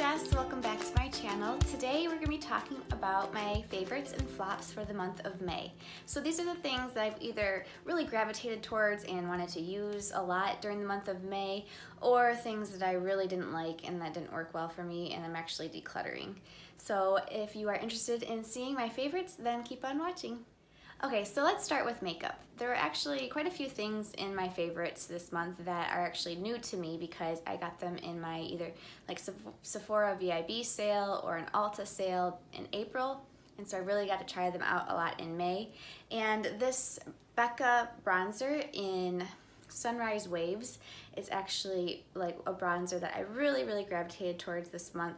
Jess, welcome back to my channel. Today we're going to be talking about my favorites and flops for the month of May. So these are the things that I've either really gravitated towards and wanted to use a lot during the month of May, or things that I really didn't like and that didn't work well for me and I'm actually decluttering. So if you are interested in seeing my favorites, then keep on watching. Okay, so let's start with makeup. There are actually quite a few things in my favorites this month that are actually new to me because I got them in my either like Sephora VIB sale or an Ulta sale in April, and so I really got to try them out a lot in May. And this Becca bronzer in Sunrise Waves is actually like a bronzer that I really gravitated towards this month.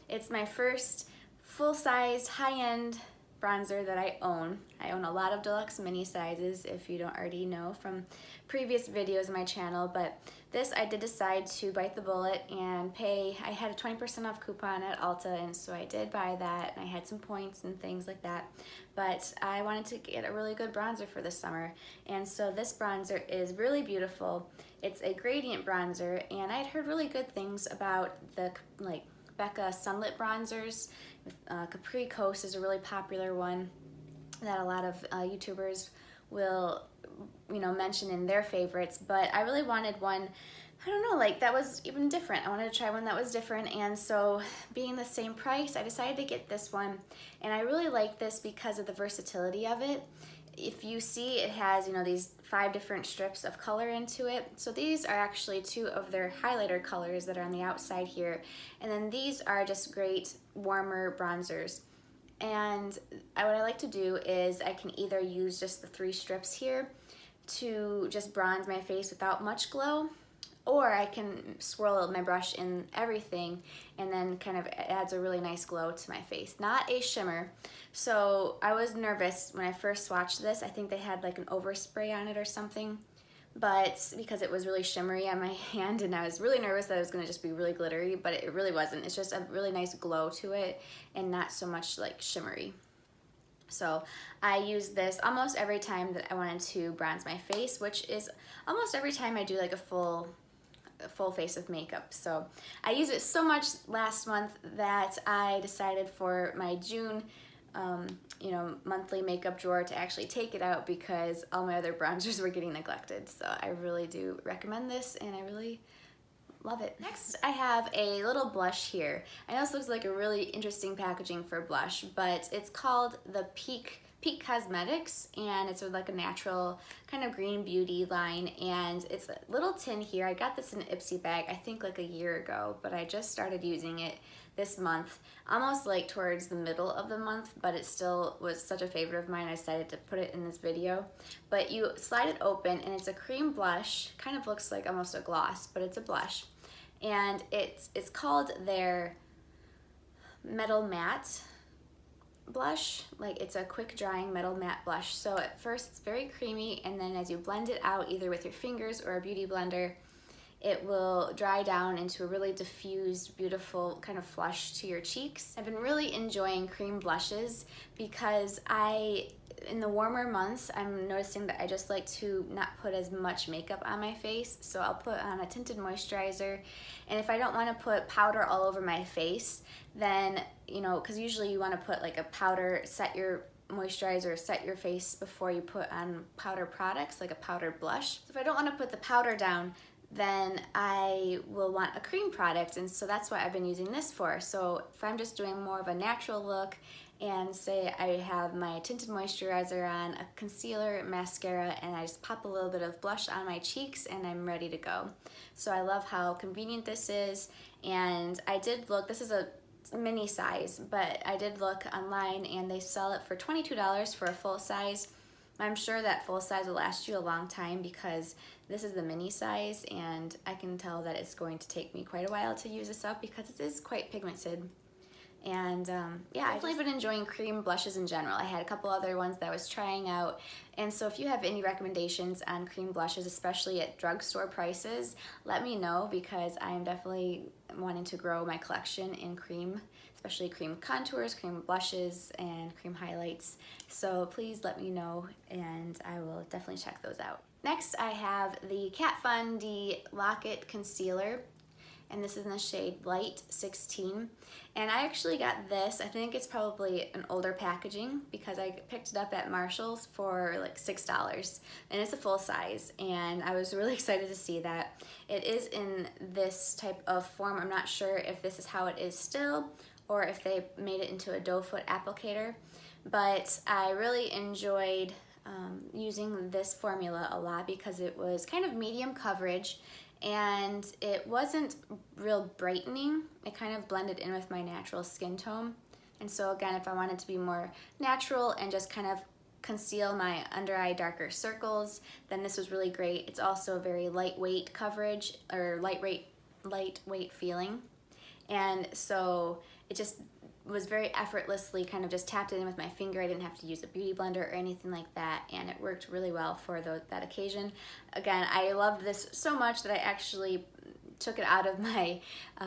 It's my first full-size, high-end bronzer that I own. I own a lot of deluxe mini sizes, if you don't already know from previous videos on my channel, but this I did decide to bite the bullet and pay. I had a 20% off coupon at Ulta, and so I did buy that, and I had some points and things like that, but I wanted to get a really good bronzer for the summer, and so this bronzer is really beautiful. It's a gradient bronzer, and I'd heard really good things about the Becca Sunlit bronzers. Capri Coast is a really popular one that a lot of YouTubers will, mention in their favorites, but I really wanted one, I don't know, like that was even different. I wanted to try one that was different, and so being the same price, I decided to get this one, and I really like this because of the versatility of it. If you see, it has, these 5 different strips of color into it. So these are actually 2 of their highlighter colors that are on the outside here. And then these are just great warmer bronzers. And what I like to do is I can either use just the 3 strips here to just bronze my face without much glow, or I can swirl my brush in everything and then kind of adds a really nice glow to my face. Not a shimmer. So I was nervous when I first swatched this. I think they had like an overspray on it or something, but because it was really shimmery on my hand, and I was really nervous that it was gonna just be really glittery, but it really wasn't. It's just a really nice glow to it and not so much like shimmery. So I use this almost every time that I wanted to bronze my face, which is almost every time I do like a full face of makeup. So I used it so much last month that I decided for my June monthly makeup drawer to actually take it out because all my other bronzers were getting neglected. So I really do recommend this, and I really love it. Next, I have a little blush here. I know this looks like a really interesting packaging for blush, but it's called the Peak Cosmetics, and it's like a natural kind of green beauty line, and it's a little tin here. I got this in an Ipsy bag, I think like a year ago, but I just started using it this month, almost like towards the middle of the month, but it still was such a favorite of mine. I decided to put it in this video. But you slide it open, and it's a cream blush, kind of looks like almost a gloss, but it's a blush, and it's called their Metal Matte blush. Like, it's a quick drying metal matte blush. So at first it's very creamy, and then as you blend it out either with your fingers or a beauty blender, it will dry down into a really diffused, beautiful kind of flush to your cheeks. I've been really enjoying cream blushes because in the warmer months, I'm noticing that I just like to not put as much makeup on my face. So I'll put on a tinted moisturizer, and if I don't want to put powder all over my face, then, because usually you want to put like a powder, set your moisturizer, set your face before you put on powder products, like a powdered blush. So if I don't want to put the powder down, then I will want a cream product, and so that's what I've been using this for. So if I'm just doing more of a natural look, and say I have my tinted moisturizer on, a concealer, mascara, and I just pop a little bit of blush on my cheeks, and I'm ready to go. So I love how convenient this is, and I did look, this is a mini size, but I did look online and they sell it for $22 for a full size. I'm sure that full size will last you a long time because this is the mini size, and I can tell that it's going to take me quite a while to use this up because it is quite pigmented. And yeah, I've definitely been enjoying cream blushes in general. I had a couple other ones that I was trying out, and so if you have any recommendations on cream blushes, especially at drugstore prices, let me know because I'm definitely wanting to grow my collection in cream, especially cream contours, cream blushes, and cream highlights. So please let me know, and I will definitely check those out. Next, I have the Kat Von D Lock-It Concealer. and this is in the shade Light 16. And I actually got this, I think it's probably an older packaging because I picked it up at Marshall's for like $6, and it's a full size, and I was really excited to see that. It is in this type of form. I'm not sure if this is how it is still or if they made it into a doe foot applicator, but I really enjoyed using this formula a lot because it was kind of medium coverage and it wasn't real brightening. It kind of blended in with my natural skin tone. And so again, if I wanted to be more natural and just kind of conceal my under eye darker circles, then this was really great. It's also a very lightweight coverage, or lightweight feeling. And so it just was very effortlessly kind of just tapped it in with my finger. I didn't have to use a beauty blender or anything like that, and it worked really well for that occasion. Again, I loved this so much that I actually took it out of my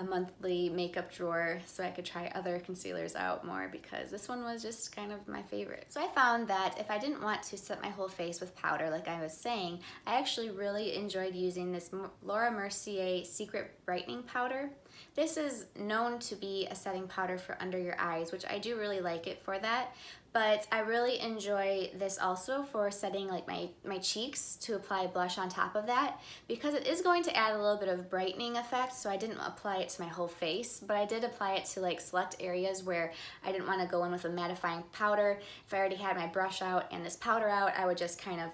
monthly makeup drawer so I could try other concealers out more, because this one was just kind of my favorite. So I found that if I didn't want to set my whole face with powder like I was saying, I actually really enjoyed using this Laura Mercier Secret Brightening Powder. This is known to be a setting powder for under your eyes, which I do really like it for that, but I really enjoy this also for setting like my cheeks to apply blush on top of that, because it is going to add a little bit of brightening effect. So I didn't apply it to my whole face, but I did apply it to like select areas where I didn't want to go in with a mattifying powder. If I already had my brush out and this powder out, I would just kind of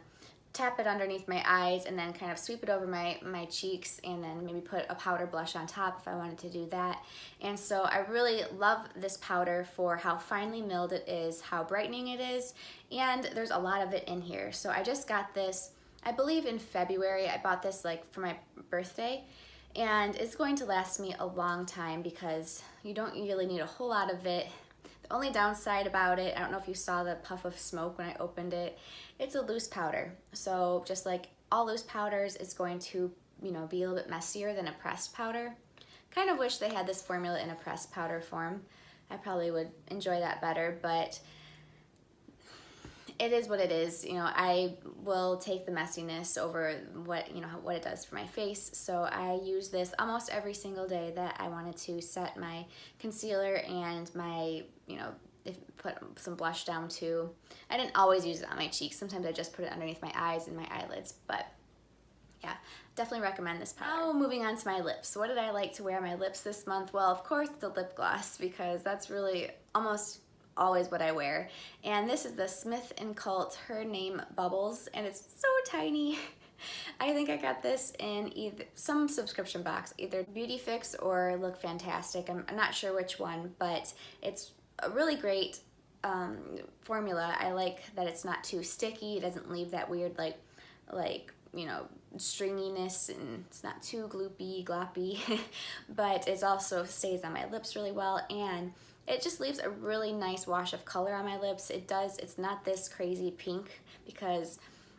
tap it underneath my eyes and then kind of sweep it over my cheeks, and then maybe put a powder blush on top if I wanted to do that. And so I really love this powder for how finely milled it is, how brightening it is, and there's a lot of it in here. So I just got this, I believe in February. I bought this like for my birthday, and it's going to last me a long time because you don't really need a whole lot of it. The only downside about it, I don't know if you saw the puff of smoke when I opened it, it's a loose powder. So just like all loose powders, it's going to, you know, be a little bit messier than a pressed powder. Kind of wish they had this formula in a pressed powder form. I probably would enjoy that better, but it is what it is. You know, I will take the messiness over what, you know, what it does for my face. So I use this almost every single day that I wanted to set my concealer and my, you know, put some blush down too. I didn't always use it on my cheeks. Sometimes I just put it underneath my eyes and my eyelids, but yeah, definitely recommend this powder. Now moving on to my lips. What did I like to wear on my lips this month? Well, of course, the lip gloss, because that's really almost always what I wear. And this is the Smith & Cult Her Name Bubbles, and it's so tiny. I think I got this in either some subscription box, either Beauty Fix or Look Fantastic. I'm not sure which one, but it's a really great formula. I like that it's not too sticky. It doesn't leave that weird like you know, stringiness, and it's not too gloppy, but it also stays on my lips really well, and it just leaves a really nice wash of color on my lips. It's not this crazy pink, because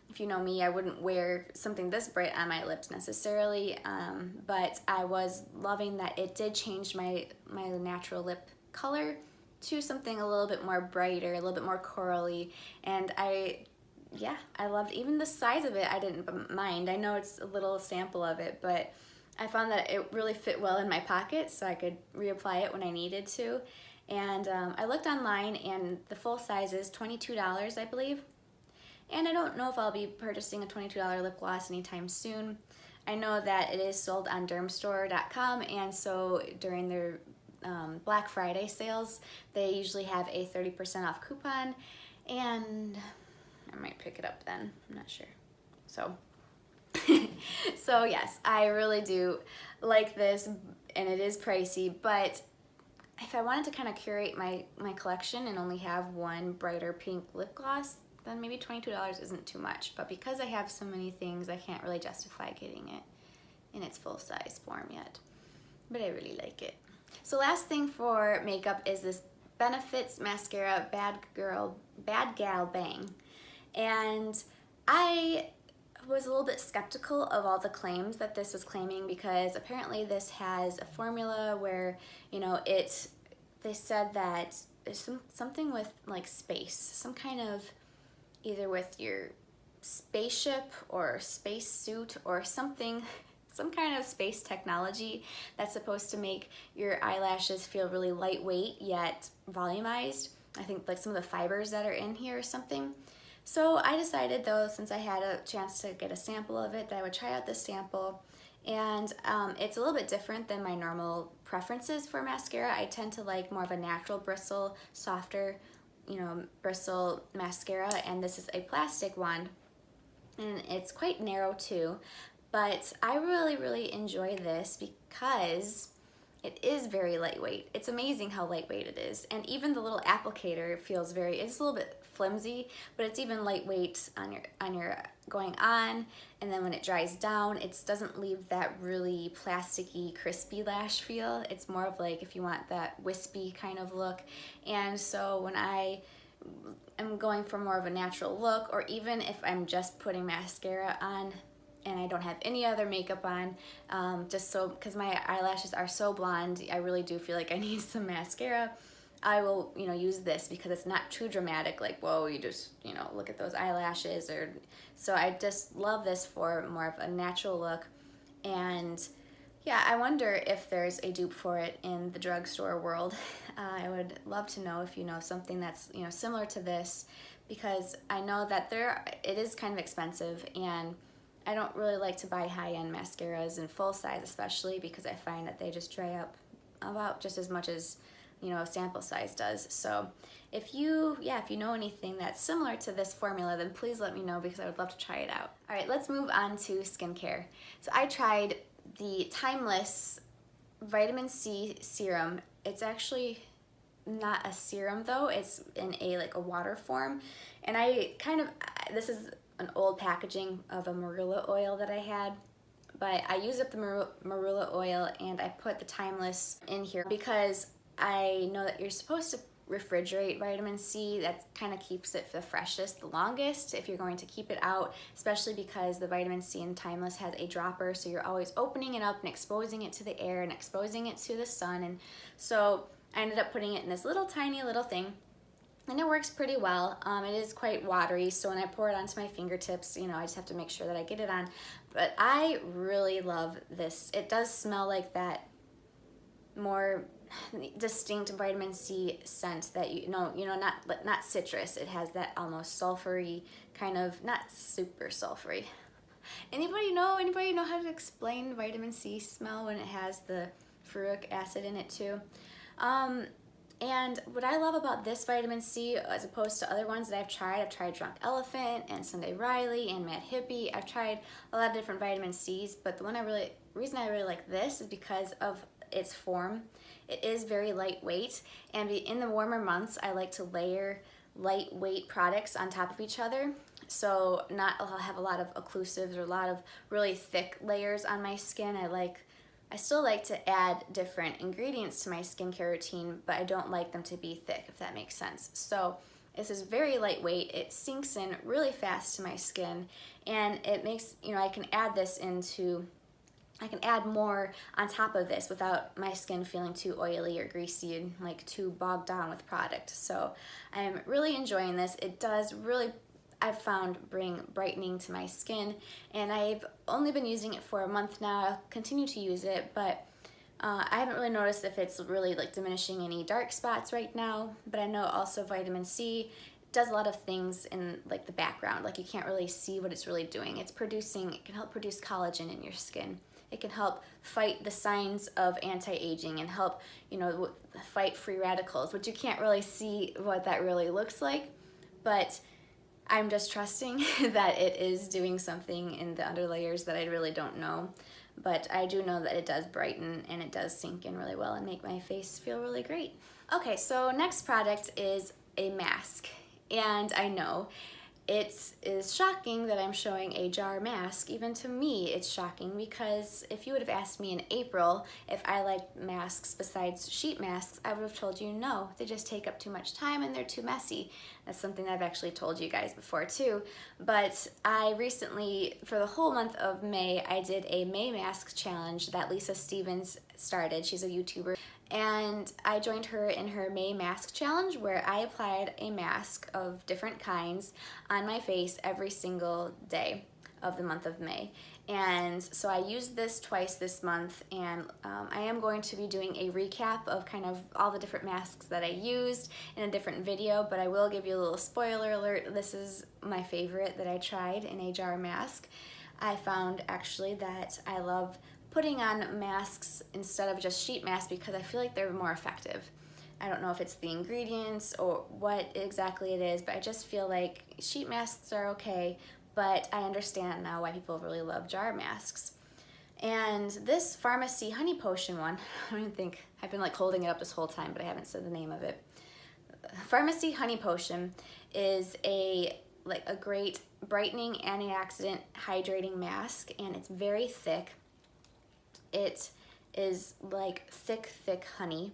if you know me, I wouldn't wear something this bright on my lips necessarily, but I was loving that it did change my natural lip color to something a little bit more brighter, a little bit more corally, and I loved even the size of it. I didn't mind. I know it's a little sample of it, but I found that it really fit well in my pocket, so I could reapply it when I needed to. And I looked online, and the full size is $22, I believe. And I don't know if I'll be purchasing a $22 lip gloss anytime soon. I know that it is sold on dermstore.com, and so during their Black Friday sales, they usually have a 30% off coupon, and I might pick it up then, I'm not sure. So, so yes, I really do like this, and it is pricey, but if I wanted to kind of curate my collection and only have one brighter pink lip gloss, then maybe $22 isn't too much. But because I have so many things, I can't really justify getting it in its full size form yet. But I really like it. So last thing for makeup is this Benefits Mascara Bad Gal Bang. And I was a little bit skeptical of all the claims that this was claiming, because apparently this has a formula where, you know, they said that there's something with like space, some kind of, either with your spaceship or space suit or something some kind of space technology that's supposed to make your eyelashes feel really lightweight yet volumized. I think like some of the fibers that are in here or something. So I decided though, since I had a chance to get a sample of it, that I would try out this sample. And it's a little bit different than my normal preferences for mascara. I tend to like more of a natural bristle, softer, bristle mascara, and this is a plastic one. And it's quite narrow too, but I really enjoy this because it is very lightweight. It's amazing how lightweight it is. And even the little applicator feels it's a little bit flimsy, but it's even lightweight on your going on, and then when it dries down, it doesn't leave that really plasticky, crispy lash feel. It's more of like if you want that wispy kind of look. And so when I am going for more of a natural look, or even if I'm just putting mascara on and I don't have any other makeup on, just so, because my eyelashes are so blonde, I really do feel like I need some mascara, I will, use this because it's not too dramatic, like, whoa, you just, look at those eyelashes, or, so I just love this for more of a natural look. And yeah, I wonder if there's a dupe for it in the drugstore world. I would love to know if you know something that's, similar to this, because I know that it is kind of expensive, and I don't really like to buy high-end mascaras in full size, especially because I find that they just dry up about just as much as a sample size does. So if you know anything that's similar to this formula, then please let me know, because I would love to try it out. All right, let's move on to skincare. So I tried the Timeless Vitamin C Serum. It's actually not a serum though, it's in a water form. And this is an old packaging of a marula oil that I had, but I used up the marula oil and I put the Timeless in here because I know that you're supposed to refrigerate vitamin C. That kind of keeps it the freshest the longest if you're going to keep it out, especially because the vitamin C in Timeless has a dropper, so you're always opening it up and exposing it to the air and exposing it to the sun. And so I ended up putting it in this tiny little thing, and it works pretty well. It is quite watery, so when I pour it onto my fingertips, I just have to make sure that I get it on. But I really love this. It does smell like that more distinct vitamin C scent that not citrus. It has that almost sulfury kind of, not super sulfury. Anybody know how to explain vitamin C smell when it has the ferulic acid in it too? And what I love about this vitamin C, as opposed to other ones that I've tried Drunk Elephant and Sunday Riley and Mad Hippie. I've tried a lot of different vitamin C's, but the reason I really like this is because of its form. It is very lightweight, and in the warmer months, I like to layer lightweight products on top of each other. So I'll have a lot of occlusives or a lot of really thick layers on my skin. I still like to add different ingredients to my skincare routine, but I don't like them to be thick, if that makes sense. So this is very lightweight. It sinks in really fast to my skin, and it makes, I can add more on top of this without my skin feeling too oily or greasy and like too bogged down with product. So I'm really enjoying this. It does really, I've found, bring brightening to my skin, and I've only been using it for a month now. I'll continue to use it, but I haven't really noticed if it's really like diminishing any dark spots right now. But I know also vitamin C does a lot of things in like the background, like you can't really see what it's really doing. It can help produce collagen in your skin. It can help fight the signs of anti-aging and help, fight free radicals, which you can't really see what that really looks like. But I'm just trusting that it is doing something in the underlayers that I really don't know. But I do know that it does brighten, and it does sink in really well and make my face feel really great. Okay, so next product is a mask. And I know it is shocking that I'm showing a jar mask. Even to me, it's shocking, because if you would have asked me in April if I liked masks besides sheet masks, I would have told you no. They just take up too much time and they're too messy. That's something that I've actually told you guys before too. But I recently, for the whole month of May, I did a May mask challenge that Lisa Stevens started. She's a YouTuber. And I joined her in her May mask challenge, where I applied a mask of different kinds on my face every single day of the month of May. And so I used this twice this month, and I am going to be doing a recap of kind of all the different masks that I used in a different video, but I will give you a little spoiler alert. This is my favorite that I tried in a jar mask. I found actually that I love putting on masks instead of just sheet masks because I feel like they're more effective. I don't know if it's the ingredients or what exactly it is, but I just feel like sheet masks are okay, but I understand now why people really love jar masks. And this Farmacy honey potion one, I don't even think, I've been like holding it up this whole time, but I haven't said the name of it. Farmacy honey potion is a great brightening, antioxidant, hydrating mask, and it's very thick. It is like thick honey,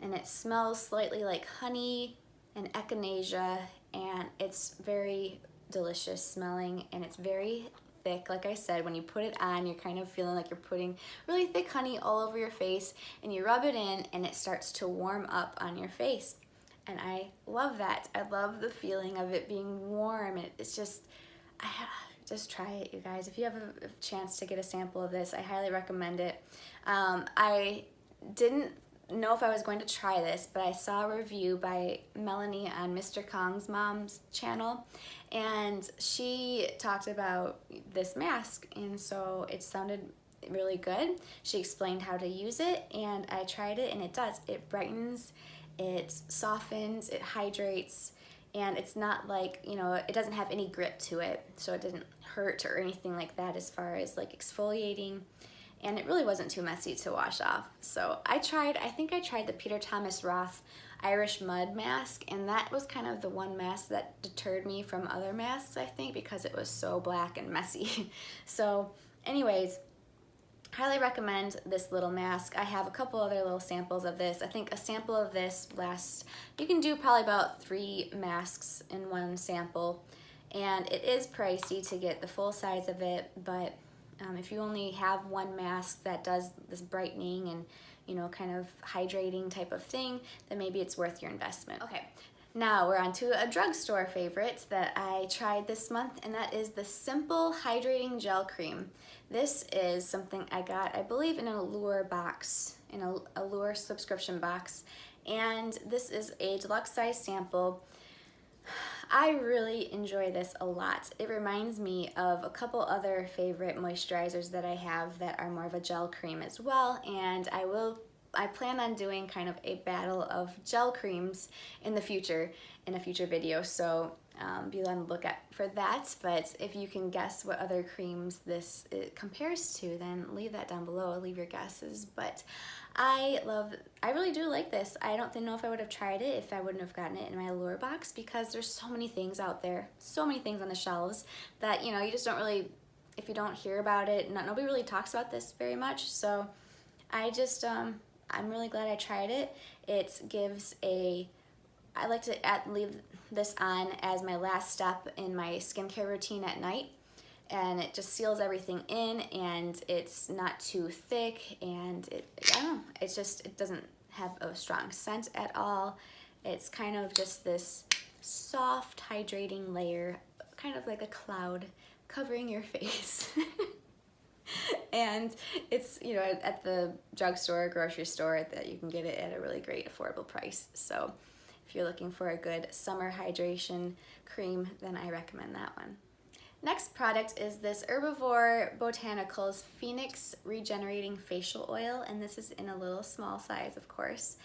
and it smells slightly like honey and echinacea, and it's very delicious smelling, and it's very thick. Like I said, when you put it on, you're kind of feeling like you're putting really thick honey all over your face, and you rub it in and it starts to warm up on your face. And I love that. I love the feeling of it being warm. It's just, just try it, you guys. If you have a chance to get a sample of this, I highly recommend it. I didn't know if I was going to try this, but I saw a review by Melanie on Mr. Kong's mom's channel, and she talked about this mask, and so it sounded really good. She explained how to use it, and I tried it, and it does. It brightens, it softens, it hydrates, and it's not like, you know, it doesn't have any grit to it, so it didn't hurt or anything like that as far as like exfoliating. And it really wasn't too messy to wash off. So I think I tried the Peter Thomas Roth Irish Mud mask, and that was kind of the one mask that deterred me from other masks, I think, because it was so black and messy. So anyways, highly recommend this little mask. I have a couple other little samples of this. I think a sample of this lasts, you can do probably about 3 masks in one sample, and it is pricey to get the full size of it, but if you only have one mask that does this brightening and, you know, kind of hydrating type of thing, then maybe it's worth your investment. Okay, now we're on to a drugstore favorite that I tried this month, and that is the Simple Hydrating Gel Cream. This is something I got, I believe, in an Allure box, in a Allure subscription box, and this is a deluxe size sample. I really enjoy this a lot. It reminds me of a couple other favorite moisturizers that I have that are more of a gel cream as well, and I plan on doing kind of a battle of gel creams in the future, in a future video, so be on the lookout for that. But if you can guess what other creams it compares to, then leave that down below, leave your guesses. But I really do like this. I don't know if I would have tried it if I wouldn't have gotten it in my Allure box, because there's so many things out there, so many things on the shelves that, you know, you just don't really, if you don't hear about it, nobody really talks about this very much. So I just, I'm really glad I tried it. It gives I like to leave this on as my last step in my skincare routine at night, and it just seals everything in, and it's not too thick, and I don't know, it doesn't have a strong scent at all. It's kind of just this soft hydrating layer, kind of like a cloud covering your face. And it's, you know, at the drugstore or grocery store that you can get it at a really great affordable price. So if you're looking for a good summer hydration cream, then I recommend that one. Next product is this Herbivore Botanicals Phoenix Regenerating Facial Oil, and this is in a little small size, of course.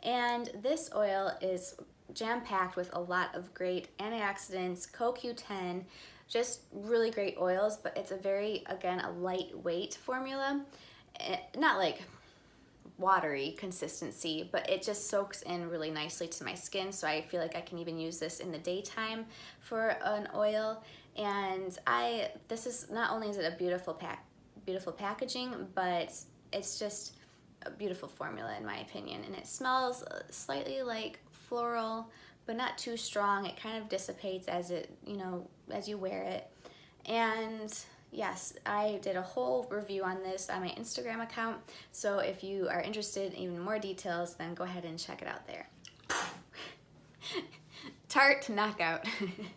And this oil is jam-packed with a lot of great antioxidants, CoQ10, just really great oils, but it's a very, again, a lightweight formula. Not like watery consistency, but it just soaks in really nicely to my skin, so I feel like I can even use this in the daytime for an oil. And this is, not only is it a beautiful packaging, but it's just a beautiful formula in my opinion, and it smells slightly like floral, but not too strong. It kind of dissipates as it, you know, as you wear it. And yes, I did a whole review on this on my Instagram account, so if you are interested in even more details, then go ahead and check it out there. Tarte Knockout.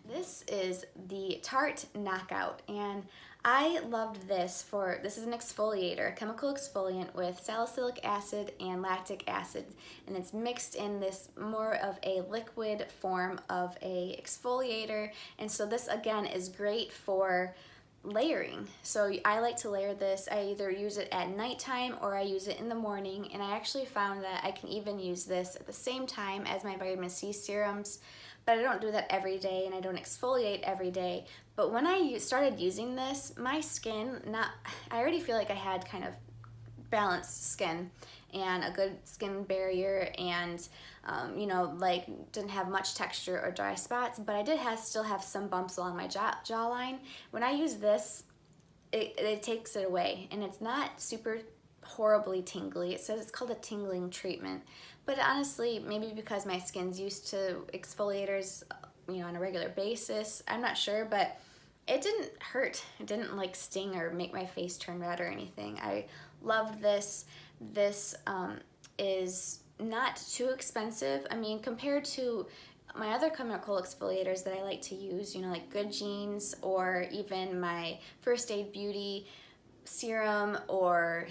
This is the Tarte Knockout, and I loved this this is an exfoliator, a chemical exfoliant with salicylic acid and lactic acid, and it's mixed in this more of a liquid form of a exfoliator, and so this again is great for layering. So I like to layer this. I either use it at nighttime or I use it in the morning, and I actually found that I can even use this at the same time as my vitamin C serums, but I don't do that every day and I don't exfoliate every day. But when I started using this, my skin, I already feel like I had kind of balanced skin and a good skin barrier, and you know, like didn't have much texture or dry spots, but I did still have some bumps along my jawline. When I use this, it takes it away, and it's not super horribly tingly. It says it's called a tingling treatment, but honestly, maybe because my skin's used to exfoliators, you know, on a regular basis, I'm not sure, but it didn't hurt. It didn't like sting or make my face turn red or anything. I loved this. This is not too expensive. I mean, compared to my other chemical exfoliators that I like to use, you know, like Good Genes or even my First Aid Beauty serum, or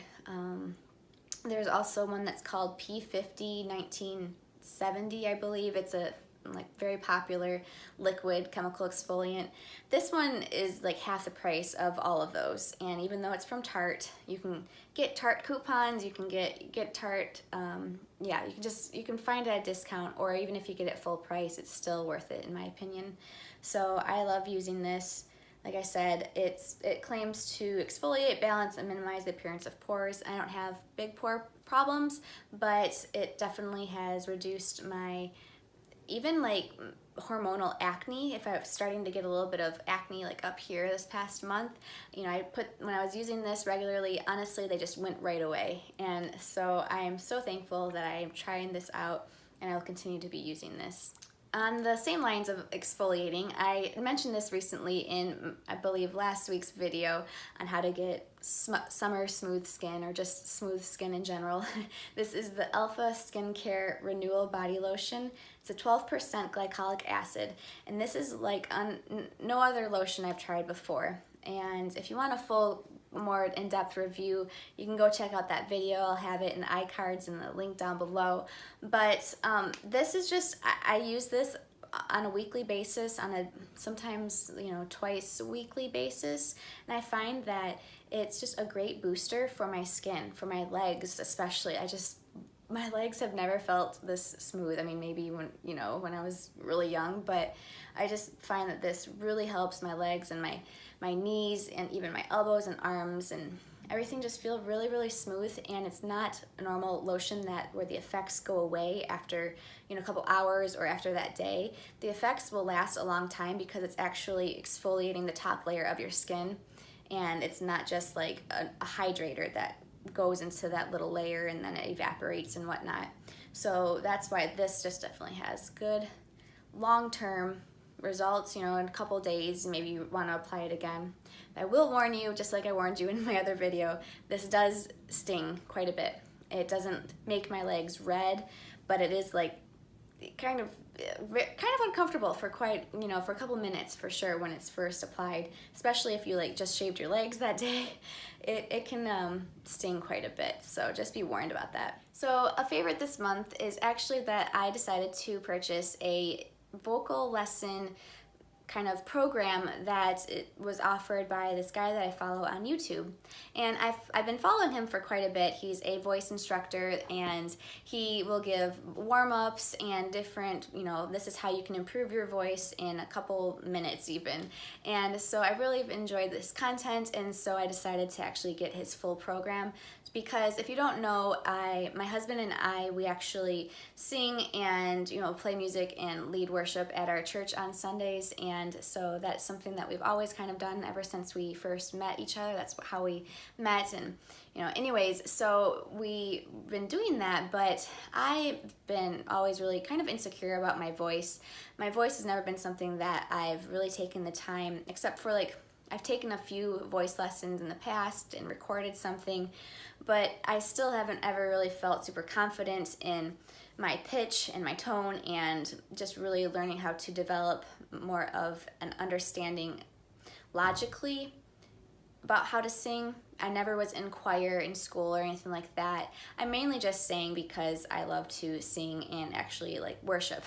there's also one that's called P50 1970, I believe. It's a like very popular liquid chemical exfoliant. This one is like half the price of all of those, and even though it's from Tarte, you can get Tarte coupons, you can get Tarte, yeah, you can find it at a discount, or even if you get it full price, it's still worth it in my opinion. So I love using this. Like I said, it claims to exfoliate, balance, and minimize the appearance of pores. I don't have big pore problems, but it definitely has reduced my even like hormonal acne. If I was starting to get a little bit of acne like up here this past month, you know, when I was using this regularly, honestly, they just went right away. And so I am so thankful that I am trying this out, and I will continue to be using this. On the same lines of exfoliating, I mentioned this recently in, I believe, last week's video on how to get summer smooth skin, or just smooth skin in general. This is the Alpha Skincare Renewal Body Lotion. It's a 12% glycolic acid, and this is like no other lotion I've tried before. And if you want a full, more in-depth review, you can go check out that video. I'll have it in the iCards and the link down below. But this is just, I use this on a weekly basis, sometimes, you know, twice weekly basis, and I find that it's just a great booster for my skin, for my legs especially. My legs have never felt this smooth. I mean, maybe when I was really young, but I just find that this really helps my legs and my knees and even my elbows and arms, and everything just feel really, really smooth. And it's not a normal lotion where the effects go away after, you know, a couple hours or after that day. The effects will last a long time because it's actually exfoliating the top layer of your skin, and it's not just like a hydrator that goes into that little layer and then it evaporates and whatnot. So that's why this just definitely has good long-term results. You know, in a couple days, maybe you want to apply it again. I will warn you, just like I warned you in my other video, this does sting quite a bit. It doesn't make my legs red, but it is like kind of uncomfortable for for a couple minutes for sure when it's first applied, especially if you like just shaved your legs that day. It can sting quite a bit, so just be warned about that. So a favorite this month is actually that I decided to purchase a vocal lesson kind of program that it was offered by this guy that I follow on YouTube. And I've been following him for quite a bit. He's a voice instructor, and he will give warm-ups and different, you know, this is how you can improve your voice in a couple minutes even. And so I really enjoyed this content, and so I decided to actually get his full program. Because if you don't know, my husband and I, we actually sing and, you know, play music and lead worship at our church on Sundays, and so that's something that we've always kind of done ever since we first met each other. That's how we met, and, you know, anyways, so we've been doing that, but I've been always really kind of insecure about my voice. My voice has never been something that I've really taken the time, except for like, I've taken a few voice lessons in the past and recorded something, but I still haven't ever really felt super confident in my pitch and my tone, and just really learning how to develop more of an understanding logically about how to sing. I never was in choir in school or anything like that. I'm mainly just saying because I love to sing and actually like worship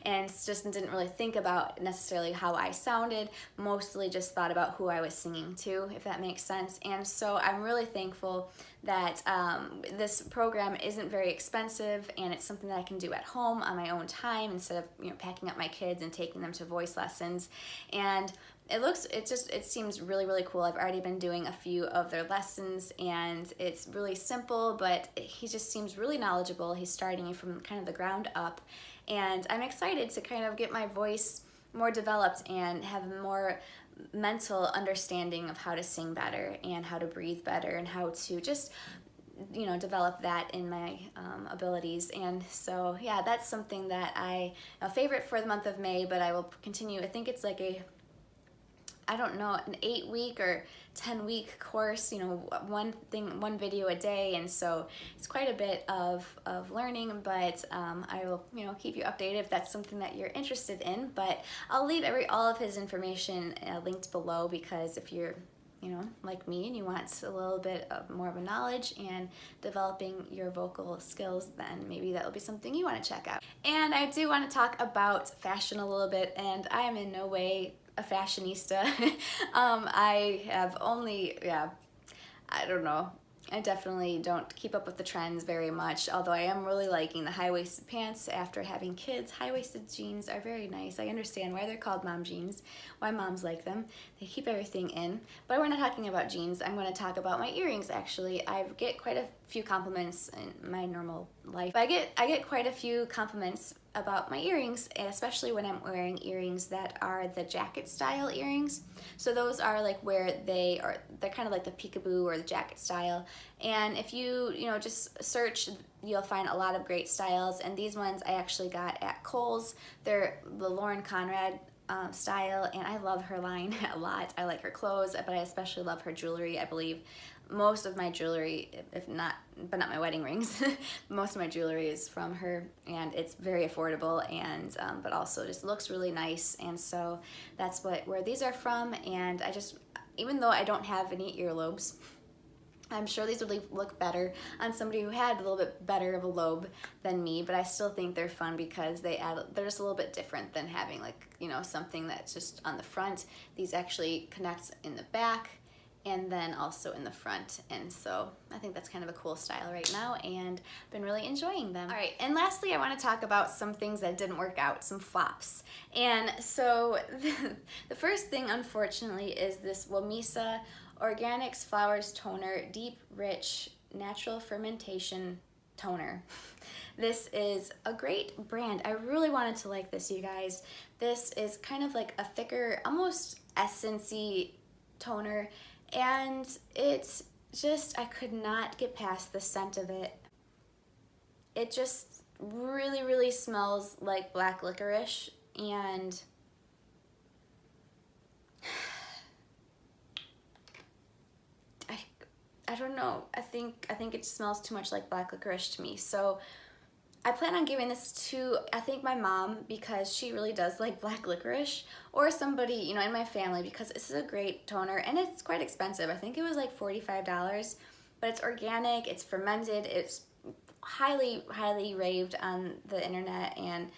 and just didn't really think about necessarily how I sounded, mostly just thought about who I was singing to, if that makes sense. And so I'm really thankful that this program isn't very expensive, and it's something that I can do at home on my own time instead of packing up my kids and taking them to voice lessons. And it seems really, really cool. I've already been doing a few of their lessons, and it's really simple, but he just seems really knowledgeable. He's starting you from kind of the ground up, and I'm excited to kind of get my voice more developed and have more mental understanding of how to sing better and how to breathe better and how to just develop that in my abilities. And so yeah, that's something that a favorite for the month of May, but I will continue. I think it's like an 8-week or 10-week course, one video a day, and so it's quite a bit of learning, but I will keep you updated if that's something that you're interested in. But I'll leave all of his information linked below, because if you're like me and you want a little bit more of a knowledge and developing your vocal skills, then maybe that will be something you want to check out. And I do want to talk about fashion a little bit, and I am in no way a fashionista. I have only, I don't know. I definitely don't keep up with the trends very much, although I am really liking the high-waisted pants after having kids. High-waisted jeans are very nice. I understand why they're called mom jeans, why moms like them. They keep everything in. But we're not talking about jeans. I'm going to talk about my earrings, actually. I get quite a few compliments in my normal life. But I get quite a few compliments about my earrings, especially when I'm wearing earrings that are the jacket style earrings. So those are like where they're kind of like the peekaboo or the jacket style. And if you just search, you'll find a lot of great styles. And these ones I actually got at Kohl's. They're the Lauren Conrad style, and I love her line a lot. I like her clothes, but I especially love her jewelry. I believe most of my jewelry, but not my wedding rings, most of my jewelry is from her, and it's very affordable, and but also just looks really nice. And so that's where these are from. And even though I don't have any earlobes, I'm sure these would look better on somebody who had a little bit better of a lobe than me, but I still think they're fun because they're just a little bit different than having something that's just on the front. These actually connect in the back and then also in the front, and so I think that's kind of a cool style right now, and been really enjoying them. All right, and lastly, I want to talk about some things that didn't work out, some flops. And so the first thing, unfortunately, is this Whamissa Organics Flowers Toner Deep Rich Natural Fermentation Toner. This is a great brand. I really wanted to like this, you guys. This is kind of like a thicker, almost essence-y toner, and it's just, I could not get past the scent of it. It just really, really smells like black licorice, and I don't know. I think it smells too much like black licorice to me. So I plan on giving this to, I think, my mom, because she really does like black licorice, or somebody, in my family, because this is a great toner, and it's quite expensive. I think it was like $45, but it's organic, it's fermented, it's highly, highly raved on the internet, and,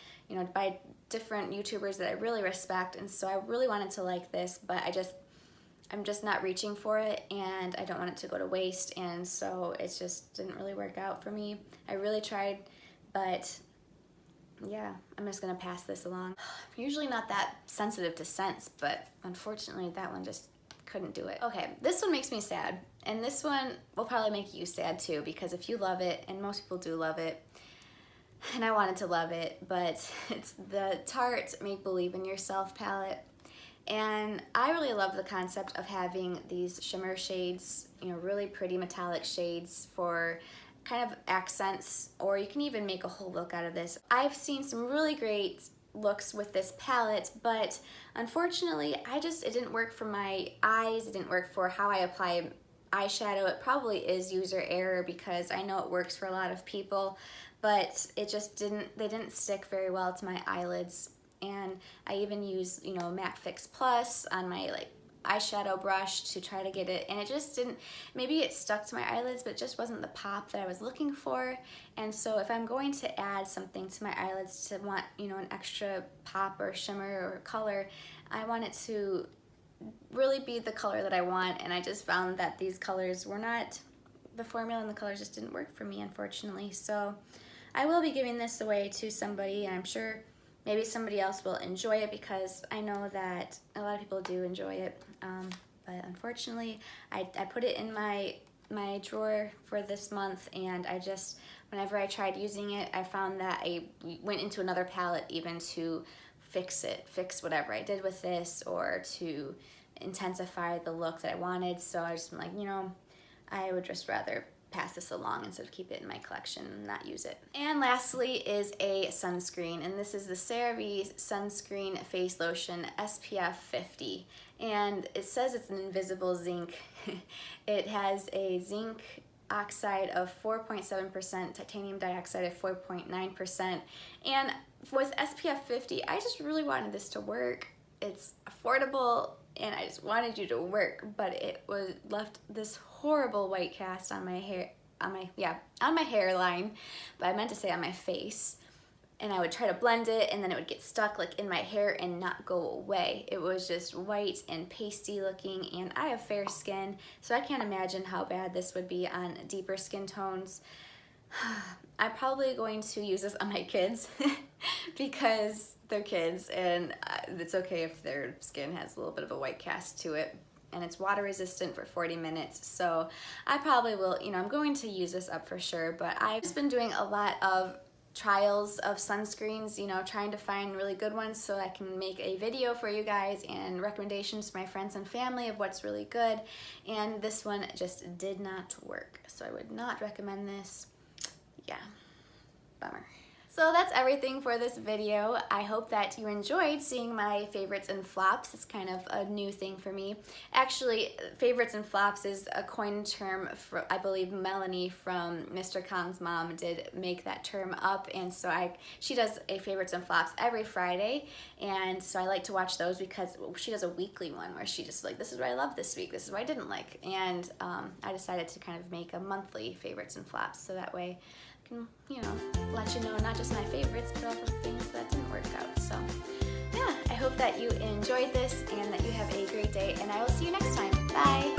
by different YouTubers that I really respect. And so I really wanted to like this, but I'm just not reaching for it, and I don't want it to go to waste, and so it just didn't really work out for me. I really tried, but yeah, I'm just gonna pass this along. I'm usually not that sensitive to scents, but unfortunately that one just couldn't do it. Okay, this one makes me sad, and this one will probably make you sad too, because if you love it, and most people do love it, and I wanted to love it, but it's the Tarte Make Believe in Yourself palette. And I really love the concept of having these shimmer shades, really pretty metallic shades for kind of accents, or you can even make a whole look out of this. I've seen some really great looks with this palette, but unfortunately it didn't work for my eyes. It didn't work for how I apply eyeshadow. It probably is user error because I know it works for a lot of people, but it just they didn't stick very well to my eyelids. And I even use, you know, MAC Fix Plus on my like eyeshadow brush to try to get it, and it just didn't, maybe it stuck to my eyelids, but it just wasn't the pop that I was looking for. And so if I'm going to add something to my eyelids to want, you know, an extra pop or shimmer or color, I want it to really be the color that I want. And I just found that these colors were not, the formula and the colors just didn't work for me, unfortunately. So I will be giving this away to somebody, and I'm sure maybe somebody else will enjoy it because I know that a lot of people do enjoy it. But unfortunately, I put it in my drawer for this month, and I just, whenever I tried using it, I found that I went into another palette even to fix whatever I did with this, or to intensify the look that I wanted. So I just been like, you know, I would just rather pass this along instead of keep it in my collection and not use it. And lastly is a sunscreen, and this is the CeraVe Sunscreen Face Lotion SPF 50, and it says it's an invisible zinc. It has a zinc oxide of 4.7%, titanium dioxide of 4.9%, and with SPF 50, I just really wanted this to work. It's affordable, and I just wanted you to work, but it was left this horrible white cast on my hair, on my hairline, but I meant to say on my face. And I would try to blend it, and then it would get stuck like in my hair and not go away. It was just white and pasty looking, and I have fair skin, so I can't imagine how bad this would be on deeper skin tones. I'm probably going to use this on my kids because they're kids, and it's okay if their skin has a little bit of a white cast to it, and it's water resistant for 40 minutes. So I probably will, you know, I'm going to use this up for sure, but I've just been doing a lot of trials of sunscreens, you know, trying to find really good ones so I can make a video for you guys and recommendations to my friends and family of what's really good. And this one just did not work, so I would not recommend this. Yeah, bummer. So that's everything for this video. I hope that you enjoyed seeing my favorites and flops. It's kind of a new thing for me. Actually, favorites and flops is a coined term for, I believe Melanie from Mr. Kong's mom did make that term up, and so she does a favorites and flops every Friday, and so I like to watch those because she does a weekly one where she just like, this is what I love this week, this is what I didn't like, and I decided to kind of make a monthly favorites and flops, so that way can, you know, let you know not just my favorites, but also things that didn't work out. So yeah, I hope that you enjoyed this and that you have a great day, and I will see you next time. Bye!